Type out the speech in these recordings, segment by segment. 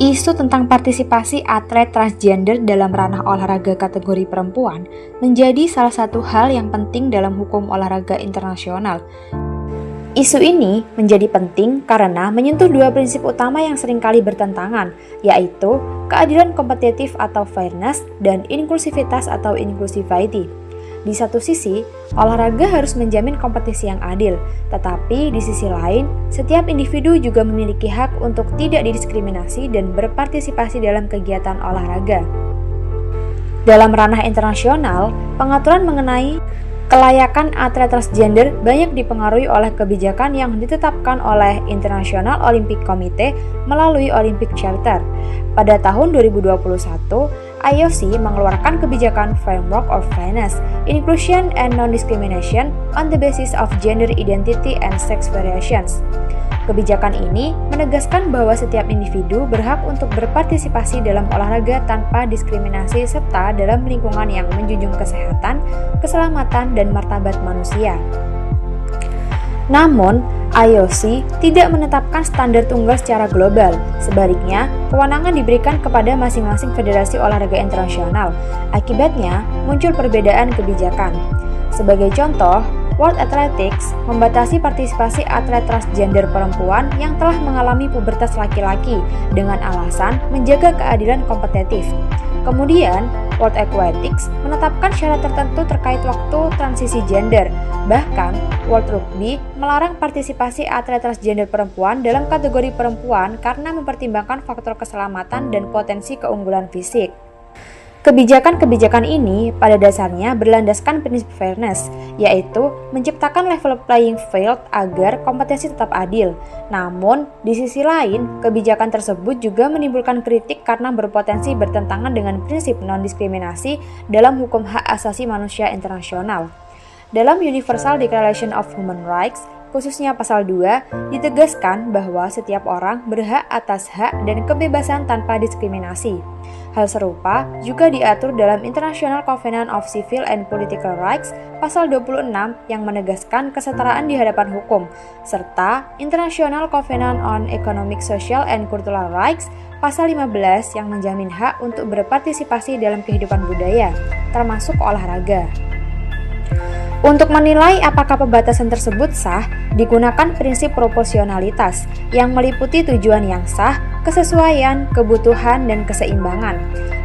Isu tentang partisipasi atlet transgender dalam ranah olahraga kategori perempuan menjadi salah satu hal yang penting dalam hukum olahraga internasional. Isu ini menjadi penting karena menyentuh dua prinsip utama yang seringkali bertentangan, yaitu keadilan kompetitif atau fairness dan inklusivitas atau inclusivity. Di satu sisi, olahraga harus menjamin kompetisi yang adil, tetapi di sisi lain, setiap individu juga memiliki hak untuk tidak didiskriminasi dan berpartisipasi dalam kegiatan olahraga. Dalam ranah internasional, pengaturan mengenai kelayakan atlet transgender banyak dipengaruhi oleh kebijakan yang ditetapkan oleh International Olympic Committee melalui Olympic Charter. Pada tahun 2021, IOC mengeluarkan kebijakan Framework of Fairness, Inclusion and Non-Discrimination on the Basis of Gender Identity and Sex Variations. Kebijakan ini menegaskan bahwa setiap individu berhak untuk berpartisipasi dalam olahraga tanpa diskriminasi serta dalam lingkungan yang menjunjung kesehatan, keselamatan, dan martabat manusia. Namun, IOC tidak menetapkan standar tunggal secara global. Sebaliknya, kewenangan diberikan kepada masing-masing federasi olahraga internasional. Akibatnya, muncul perbedaan kebijakan. Sebagai contoh, World Athletics membatasi partisipasi atlet transgender perempuan yang telah mengalami pubertas laki-laki dengan alasan menjaga keadilan kompetitif. Kemudian, World Aquatics menetapkan syarat tertentu terkait waktu transisi gender. Bahkan, World Rugby melarang partisipasi atlet transgender perempuan dalam kategori perempuan karena mempertimbangkan faktor keselamatan dan potensi keunggulan fisik. Kebijakan-kebijakan ini pada dasarnya berlandaskan prinsip fairness, yaitu menciptakan level playing field agar kompetisi tetap adil. Namun, di sisi lain, kebijakan tersebut juga menimbulkan kritik karena berpotensi bertentangan dengan prinsip non-diskriminasi dalam hukum hak asasi manusia internasional. Dalam Universal Declaration of Human Rights, khususnya pasal 2, ditegaskan bahwa setiap orang berhak atas hak dan kebebasan tanpa diskriminasi. Hal serupa juga diatur dalam International Covenant of Civil and Political Rights pasal 26 yang menegaskan kesetaraan di hadapan hukum, serta International Covenant on Economic, Social, and Cultural Rights pasal 15 yang menjamin hak untuk berpartisipasi dalam kehidupan budaya, termasuk olahraga. Untuk menilai apakah pembatasan tersebut sah, digunakan prinsip proporsionalitas yang meliputi tujuan yang sah, kesesuaian, kebutuhan, dan keseimbangan.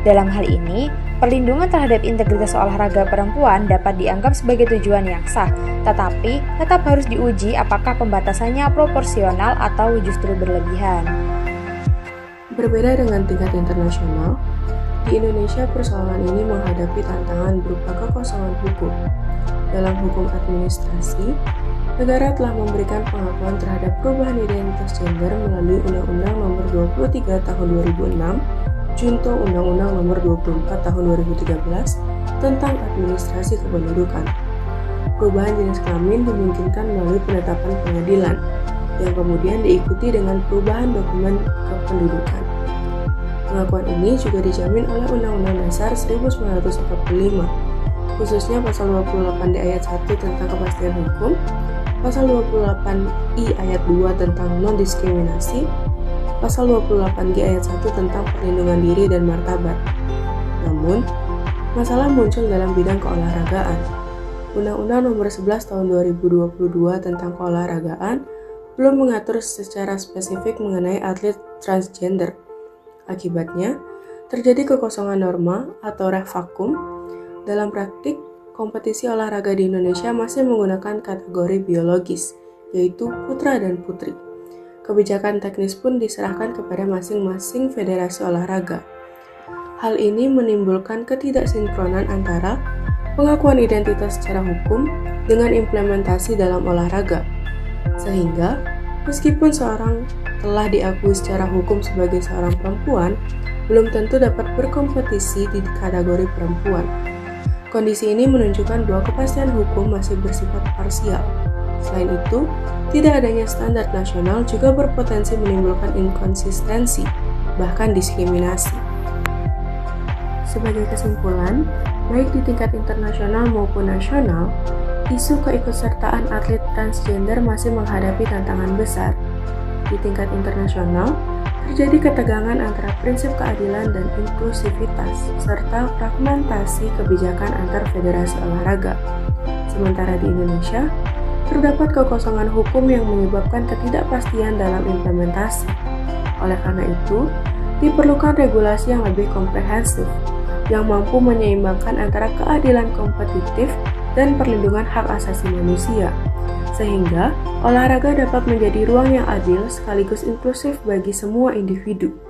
Dalam hal ini, perlindungan terhadap integritas olahraga perempuan dapat dianggap sebagai tujuan yang sah, tetapi tetap harus diuji apakah pembatasannya proporsional atau justru berlebihan. Berbeda dengan tingkat internasional, di Indonesia persoalan ini menghadapi tantangan berupa kekosongan hukum. Dalam hukum administrasi, negara telah memberikan pengakuan terhadap perubahan identitas gender melalui Undang-Undang Nomor 23 Tahun 2006, Junto Undang-Undang Nomor 24 Tahun 2013 tentang administrasi kependudukan. Perubahan jenis kelamin dimungkinkan melalui penetapan pengadilan, yang kemudian diikuti dengan perubahan dokumen kependudukan. Pengakuan ini juga dijamin oleh Undang-Undang Dasar 1945, khususnya pasal 28 di ayat 1 tentang kepastian hukum, pasal 28I ayat 2 tentang non-diskriminasi, pasal 28G ayat 1 tentang perlindungan diri dan martabat. Namun, masalah muncul dalam bidang keolahragaan. Undang-Undang Nomor 11 Tahun 2022 tentang keolahragaan belum mengatur secara spesifik mengenai atlet transgender. Akibatnya, terjadi kekosongan norma atau rek vakum. Dalam praktik, kompetisi olahraga di Indonesia masih menggunakan kategori biologis, yaitu putra dan putri. Kebijakan teknis pun diserahkan kepada masing-masing federasi olahraga. Hal ini menimbulkan ketidaksinkronan antara pengakuan identitas secara hukum dengan implementasi dalam olahraga. Sehingga, meskipun seorang telah diakui secara hukum sebagai seorang perempuan, belum tentu dapat berkompetisi di kategori perempuan. Kondisi ini menunjukkan bahwa kepastian hukum masih bersifat parsial. Selain itu, tidak adanya standar nasional juga berpotensi menimbulkan inkonsistensi, bahkan diskriminasi. Sebagai kesimpulan, baik di tingkat internasional maupun nasional, isu keikutsertaan atlet transgender masih menghadapi tantangan besar, Di tingkat internasional, terjadi ketegangan antara prinsip keadilan dan inklusivitas, serta fragmentasi kebijakan antar federasi olahraga. Sementara di Indonesia, terdapat kekosongan hukum yang menyebabkan ketidakpastian dalam implementasi. Oleh karena itu, diperlukan regulasi yang lebih komprehensif, yang mampu menyeimbangkan antara keadilan kompetitif dan perlindungan hak asasi manusia, sehingga olahraga dapat menjadi ruang yang adil sekaligus inklusif bagi semua individu.